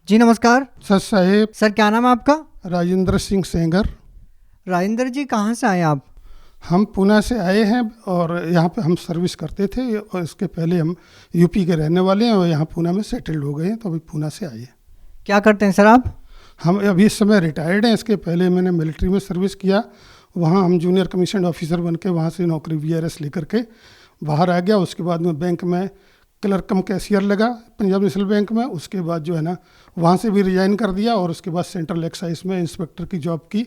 जी नमस्कार। सर साहेब, सर क्या नाम है आपका? राजेंद्र सिंह सेंगर। राजेंद्र जी कहाँ से आए आप? हम पूना से आए हैं और यहाँ पे हम सर्विस करते थे और इसके पहले हम यूपी के रहने वाले हैं और यहाँ पूना में सेटल्ड हो गए हैं, तो अभी पूना से आए हैं। क्या करते हैं सर आप? हम अभी इस समय रिटायर्ड हैं। इसके पहले मैंने मिलिट्री में सर्विस किया, वहाँ हम जूनियर कमीशन ऑफिसर बन के वहाँ से नौकरी VRS लेकर के बाहर आ गया। उसके बाद में बैंक में क्लर्क कम कैशियर लगा पंजाब नेशनल बैंक में। उसके बाद जो है ना वहाँ से भी रिज़ाइन कर दिया और उसके बाद सेंट्रल एक्साइज में इंस्पेक्टर की जॉब की,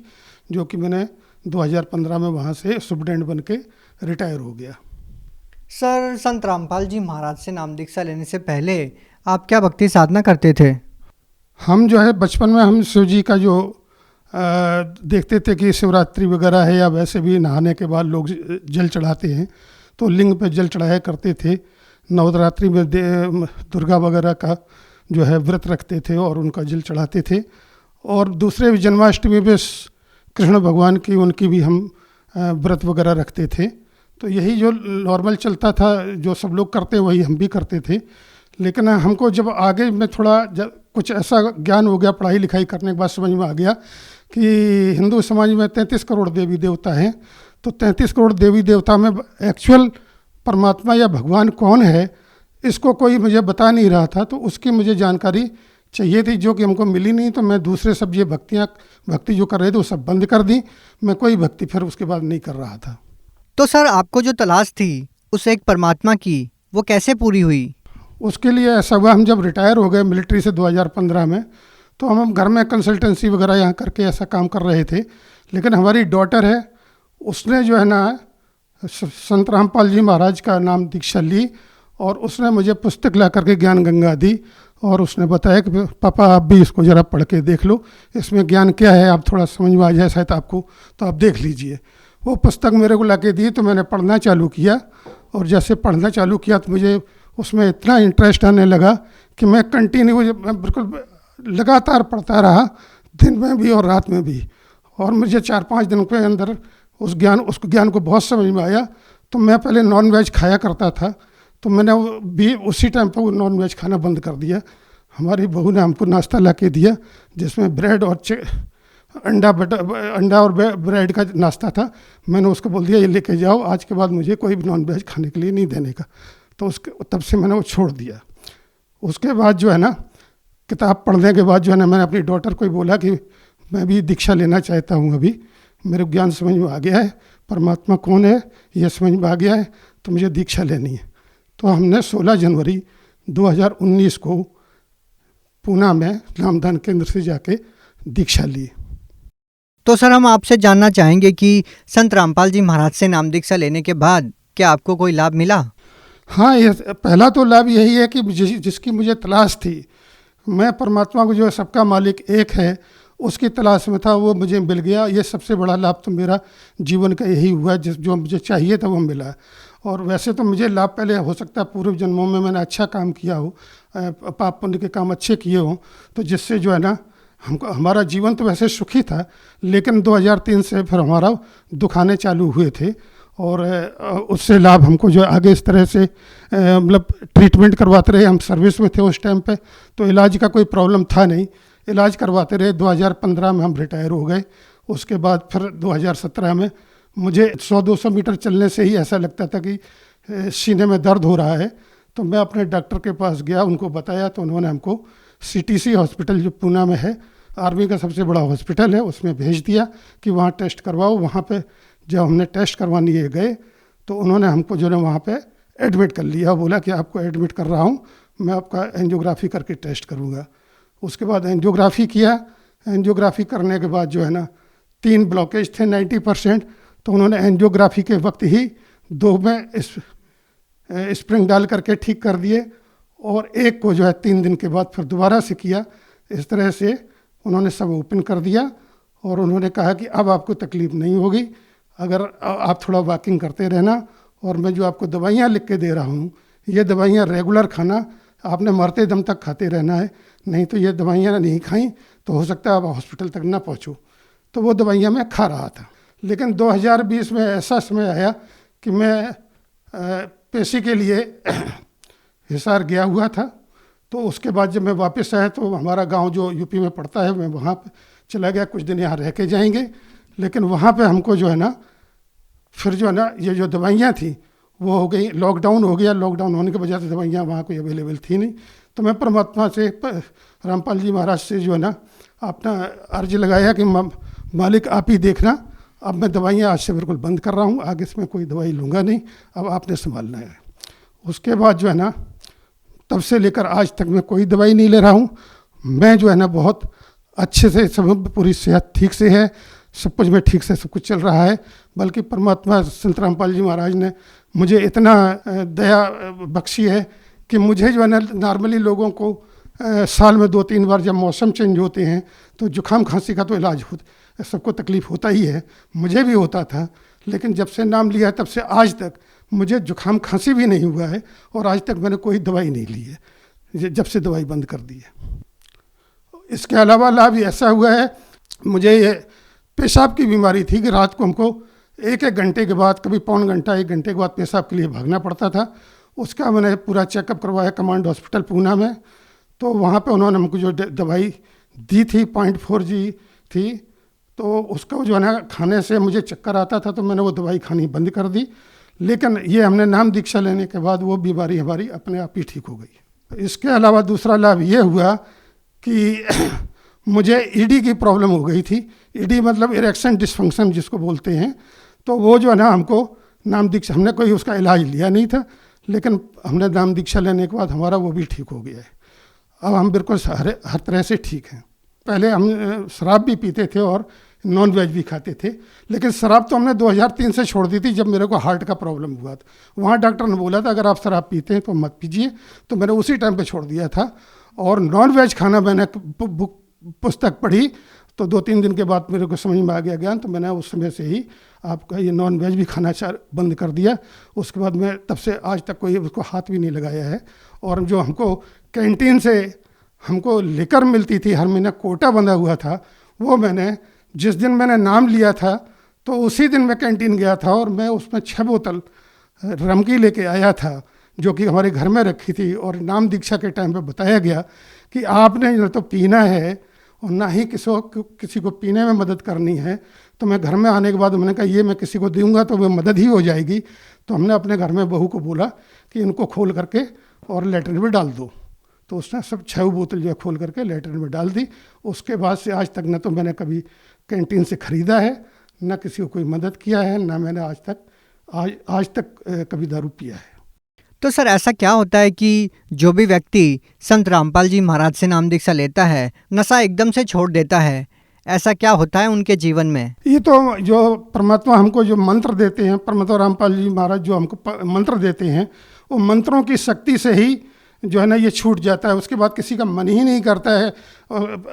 जो कि मैंने 2015 में वहाँ से सुपरटेंडेंट बन के रिटायर हो गया। सर संत रामपाल जी महाराज से नाम दीक्षा लेने से पहले आप क्या भक्ति साधना करते थे? हम जो है बचपन में हम शिव जी का जो देखते थे कि शिवरात्रि वगैरह है या वैसे भी नहाने के बाद लोग जल चढ़ाते हैं, तो लिंग पे जल चढ़ाया करते थे। नवरात्रि में दुर्गा वगैरह का जो है व्रत रखते थे और उनका जल चढ़ाते थे। और दूसरे भी जन्माष्टमी पे कृष्ण भगवान की उनकी भी हम व्रत वगैरह रखते थे। तो यही जो नॉर्मल चलता था, जो सब लोग करते हैं वही हम भी करते थे। लेकिन हमको जब आगे में थोड़ा कुछ ऐसा ज्ञान हो गया, पढ़ाई लिखाई करने के बाद समझ में आ गया कि हिंदू समाज में 33 करोड़ देवी देवता हैं। तो 33 करोड़ देवी देवता में एक्चुअल परमात्मा या भगवान कौन है, इसको कोई मुझे बता नहीं रहा था। तो उसकी मुझे जानकारी चाहिए थी, जो कि हमको मिली नहीं। तो मैं दूसरे सब ये भक्ति जो कर रहे थे वो सब बंद कर दी। मैं कोई भक्ति फिर उसके बाद नहीं कर रहा था। तो सर आपको जो तलाश थी उस एक परमात्मा की, वो कैसे पूरी हुई? उसके लिए ऐसा हुआ, हम जब रिटायर हो गए मिलिट्री से 2015 में, तो हम घर में कंसल्टेंसी वगैरह यहाँ करके ऐसा काम कर रहे थे। लेकिन हमारी डॉटर है, उसने जो है ना संत रामपाल जी महाराज का नाम दीक्षा ली और उसने मुझे पुस्तक ला करके ज्ञान गंगा दी और उसने बताया कि पापा आप भी इसको ज़रा पढ़ के देख लो, इसमें ज्ञान क्या है, आप थोड़ा समझ में आ जाए शायद आपको, तो आप देख लीजिए। वो पुस्तक मेरे को ला के दी, तो मैंने पढ़ना चालू किया और जैसे पढ़ना चालू किया तो मुझे उसमें इतना इंटरेस्ट आने लगा कि मैं बिल्कुल लगातार पढ़ता रहा, दिन में भी और रात में भी। और मुझे 4-5 दिन के अंदर उस ज्ञान को बहुत समझ में आया। तो मैं पहले नॉन वेज खाया करता था, तो मैंने भी उसी टाइम पर वो नॉन वेज खाना बंद कर दिया। हमारी बहू ने हमको नाश्ता ला के दिया जिसमें ब्रेड और अंडा और ब्रेड का नाश्ता था। मैंने उसको बोल दिया ये लेके जाओ, आज के बाद मुझे कोई भी नॉन वेज खाने के लिए नहीं देने का। तो तब से मैंने वो छोड़ दिया। उसके बाद जो है ना किताब पढ़ने के बाद जो है ना मैंने अपनी डॉटर को ही बोला कि मैं भी दीक्षा लेना चाहता हूँ। अभी मेरे ज्ञान समझ में आ गया है, परमात्मा कौन है ये समझ में आ गया है, तो मुझे दीक्षा लेनी है। तो हमने 16 जनवरी 2019 को पूना में नामदान केंद्र से जाके दीक्षा ली। तो सर हम आपसे जानना चाहेंगे कि संत रामपाल जी महाराज से नाम दीक्षा लेने के बाद क्या आपको कोई लाभ मिला? हाँ, ये पहला तो लाभ यही है कि जिसकी मुझे तलाश थी, मैं परमात्मा को जो सबका मालिक एक है उसकी तलाश में था, वो मुझे मिल गया। ये सबसे बड़ा लाभ तो मेरा जीवन का यही हुआ, जो मुझे चाहिए था वो मिला। और वैसे तो मुझे लाभ पहले हो सकता है पूर्व जन्मों में मैंने अच्छा काम किया हो, पाप पुण्य के काम अच्छे किए हों, तो जिससे जो है ना हमारा जीवन तो वैसे सुखी था। लेकिन 2003 से फिर हमारा दुख आने चालू हुए थे और उससे लाभ हमको जो आगे इस तरह से मतलब ट्रीटमेंट करवाते रहे। हम सर्विस में थे उस टाइम पे, तो इलाज का कोई प्रॉब्लम था नहीं, इलाज करवाते रहे। 2015 में हम रिटायर हो गए। उसके बाद फिर 2017 में मुझे 100-200 मीटर चलने से ही ऐसा लगता था कि सीने में दर्द हो रहा है। तो मैं अपने डॉक्टर के पास गया, उनको बताया, तो उन्होंने हमको CTC हॉस्पिटल जो पूना में है, आर्मी का सबसे बड़ा हॉस्पिटल है, उसमें भेज दिया कि वहाँ टेस्ट करवाओ। वहाँ पे जब हमने टेस्ट करवाने गए तो उन्होंने हमको जो है वहाँ पे एडमिट कर लिया। बोला कि आपको एडमिट कर रहा हूँ, मैं आपका एंजियोग्राफी करके टेस्ट करूँगा। उसके बाद एंजियोग्राफी किया। एंजियोग्राफी करने के बाद जो है ना 3 ब्लॉकेज थे 90%, तो उन्होंने एंजियोग्राफी के वक्त ही 2 में स्प्रिंग डाल करके ठीक कर दिए और एक को जो है 3 दिन के बाद फिर दोबारा से किया। इस तरह से उन्होंने सब ओपन कर दिया और उन्होंने कहा कि अब आपको तकलीफ़ नहीं होगी, अगर आप थोड़ा वॉकिंग करते रहना और मैं जो आपको दवाइयाँ लिख के दे रहा हूँ ये दवाइयाँ रेगुलर खाना, आपने मरते दम तक खाते रहना है, नहीं तो ये दवाइयाँ नहीं खाई तो हो सकता है आप हॉस्पिटल तक ना पहुँचो। तो वो दवाइयाँ मैं खा रहा था। लेकिन 2020 में ऐसा समय आया कि मैं पेशी के लिए हिसार गया हुआ था। तो उसके बाद जब मैं वापस आया तो हमारा गांव जो यूपी में पड़ता है, मैं वहाँ पे चला गया, कुछ दिन यहाँ रह के जाएंगे। लेकिन वहाँ पे हमको जो है ना, फिर जो है ना, ये जो दवाइयाँ थी वो हो गई, लॉकडाउन हो गया। लॉकडाउन होने की वजह से दवाइयाँ वहाँ कोई अवेलेबल थी नहीं। तो मैं परमात्मा से, रामपाल जी महाराज से जो है ना अपना अर्ज लगाया कि मालिक आप ही देखना, अब मैं दवाइयाँ आज से बिल्कुल बंद कर रहा हूँ, आगे से मैं कोई दवाई लूँगा नहीं, अब आपने संभालना है। उसके बाद जो है ना, तब से लेकर आज तक मैं कोई दवाई नहीं ले रहा हूँ। मैं जो है ना बहुत अच्छे से, सब पूरी सेहत ठीक से है, सब कुछ में ठीक से सब कुछ चल रहा है। बल्कि परमात्मा संत रामपाल जी महाराज ने मुझे इतना दया बख्शी है कि मुझे जो है ना, नॉर्मली लोगों को साल में 2-3 बार जब मौसम चेंज होते हैं तो जुकाम खांसी का तो इलाज होता, सबको तकलीफ़ होता ही है, मुझे भी होता था। लेकिन जब से नाम लिया तब से आज तक मुझे जुकाम खांसी भी नहीं हुआ है, और आज तक मैंने कोई दवाई नहीं ली है, जब से दवाई बंद कर दी है। इसके अलावा लाभ ऐसा हुआ है, मुझे ये पेशाब की बीमारी थी कि रात को हमको 1-1 घंटे के बाद, कभी पौन घंटा 1 घंटे के बाद पेशाब के लिए भागना पड़ता था। उसका मैंने पूरा चेकअप करवाया कमांड हॉस्पिटल पूना में। तो वहाँ पे उन्होंने हमको जो दवाई दी थी 0.4G थी, तो उसको जो है ना खाने से मुझे चक्कर आता था, तो मैंने वो दवाई खानी बंद कर दी। लेकिन ये हमने नाम दीक्षा लेने के बाद वो बीमारी हमारी अपने आप ही ठीक हो गई। इसके अलावा दूसरा लाभ ये हुआ कि मुझे ईडी की प्रॉब्लम हो गई थी। ईडी मतलब इरेक्शन डिसफंक्शन जिसको बोलते हैं। तो वो जो है ना हमको नाम दीक्षा, हमने कोई उसका इलाज लिया नहीं था, लेकिन हमने नाम दीक्षा लेने के बाद हमारा वो भी ठीक हो गया है। अब हम बिल्कुल हर तरह से ठीक हैं। पहले हम शराब भी पीते थे और नॉन वेज भी खाते थे, लेकिन शराब तो हमने 2003 से छोड़ दी थी, जब मेरे को हार्ट का प्रॉब्लम हुआ था। वहाँ डॉक्टर ने बोला था अगर आप शराब पीते हैं तो मत पीजिए, तो मैंने उसी टाइम पे छोड़ दिया था। और नॉन वेज खाना मैंने पुस्तक पढ़ी तो 2-3 दिन के बाद मेरे को समझ में आ गया ज्ञान, तो मैंने उस समय से ही आपका ये नॉन वेज भी खाना बंद कर दिया। उसके बाद मैं तब से आज तक कोई उसको हाथ भी नहीं लगाया है। और जो हमको कैंटीन से हमको लिकर मिलती थी, हर महीना कोटा बंधा हुआ था, वो मैंने जिस दिन मैंने नाम लिया था तो उसी दिन मैं कैंटीन गया था और मैं उसमें 6 बोतल रम की लेके आया था, जो कि हमारे घर में रखी थी। और नाम दीक्षा के टाइम पे बताया गया कि आपने न तो पीना है और ना ही किसी को पीने में मदद करनी है। तो मैं घर में आने के बाद मैंने कहा ये मैं किसी को दूंगा तो वो मदद ही हो जाएगी। तो हमने अपने घर में बहू को बोला कि इनको खोल करके और लेटरिन में डाल दो। तो उसने सब 6 बोतल जो है खोल करके लेटरिन में डाल दी। उसके बाद से आज तक न तो मैंने कभी कैंटीन से ख़रीदा है, न किसी को कोई मदद किया है, ना मैंने आज तक कभी दारू पिया है। तो सर ऐसा क्या होता है कि जो भी व्यक्ति संत रामपाल जी महाराज से नाम दीक्षा लेता है, नशा एकदम से छोड़ देता है, ऐसा क्या होता है उनके जीवन में? ये तो जो परमात्मा हमको जो मंत्र देते हैं, परमात्मा रामपाल जी महाराज जो हमको मंत्र देते हैं, वो मंत्रों की शक्ति से ही जो है ना ये छूट जाता है। उसके बाद किसी का मन ही नहीं करता है।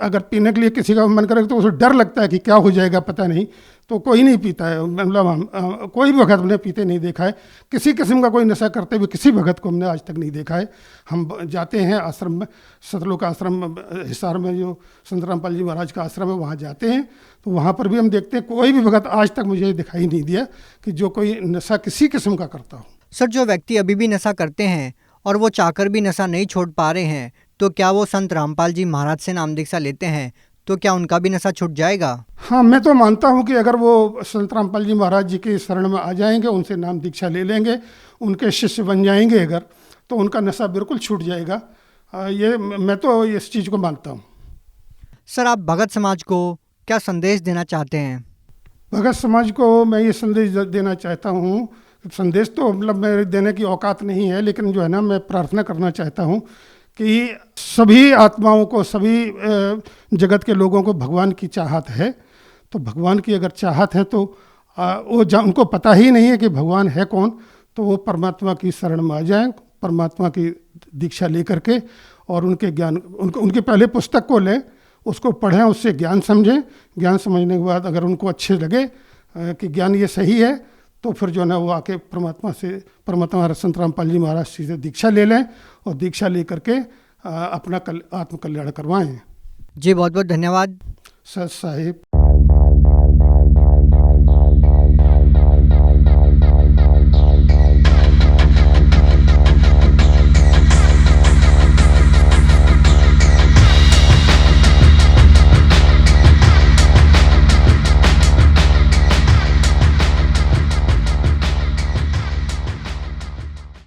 अगर पीने के लिए किसी का मन करे तो उसे डर लगता है कि क्या हो जाएगा पता नहीं, तो कोई नहीं पीता है। मतलब हम कोई भी भगत हमने पीते नहीं देखा है, किसी किस्म का कोई नशा करते हुए किसी भगत को हमने आज तक नहीं देखा है। हम जाते हैं आश्रम में, सतलोक आश्रम हिसार में जो संत रामपाल जी महाराज का आश्रम है, वहाँ जाते हैं तो वहाँ पर भी हम देखते हैं कोई भी भगत आज तक मुझे दिखाई नहीं दिया कि जो कोई नशा किसी किस्म का करता हो। सर जो व्यक्ति अभी भी नशा करते हैं और वो चाहकर भी नशा नहीं छोड़ पा रहे हैं, तो क्या वो संत रामपाल जी महाराज से नाम दीक्षा लेते हैं तो क्या उनका भी नशा छूट जाएगा? हाँ, मैं तो मानता हूँ कि अगर वो संत रामपाल जी महाराज जी के शरण में आ जाएंगे, उनसे नाम दीक्षा ले लेंगे, उनके शिष्य बन जाएंगे अगर, तो उनका नशा बिल्कुल छूट जाएगा। ये मैं तो इस चीज़ को मानता हूँ। सर आप भगत समाज को क्या संदेश देना चाहते हैं? भगत समाज को मैं ये संदेश देना चाहता हूँ, संदेश तो मतलब मेरे देने की औकात नहीं है, लेकिन जो है ना मैं प्रार्थना करना चाहता हूँ कि सभी आत्माओं को, सभी जगत के लोगों को भगवान की चाहत है। तो भगवान की अगर चाहत है तो वो उनको पता ही नहीं है कि भगवान है कौन, तो वो परमात्मा की शरण में आ जाएं, परमात्मा की दीक्षा लेकर के, और उनके ज्ञान उनके पहले पुस्तक को लें, उसको पढ़ें, उससे ज्ञान समझें। ज्ञान समझने के बाद अगर उनको अच्छे लगे कि ज्ञान ये सही है, तो फिर जो है ना वो आके परमात्मा संत रामपाल जी महाराज से दीक्षा ले लें और दीक्षा ले करके अपना आत्मकल्याण करवाएं। जी बहुत बहुत धन्यवाद सत साहिब।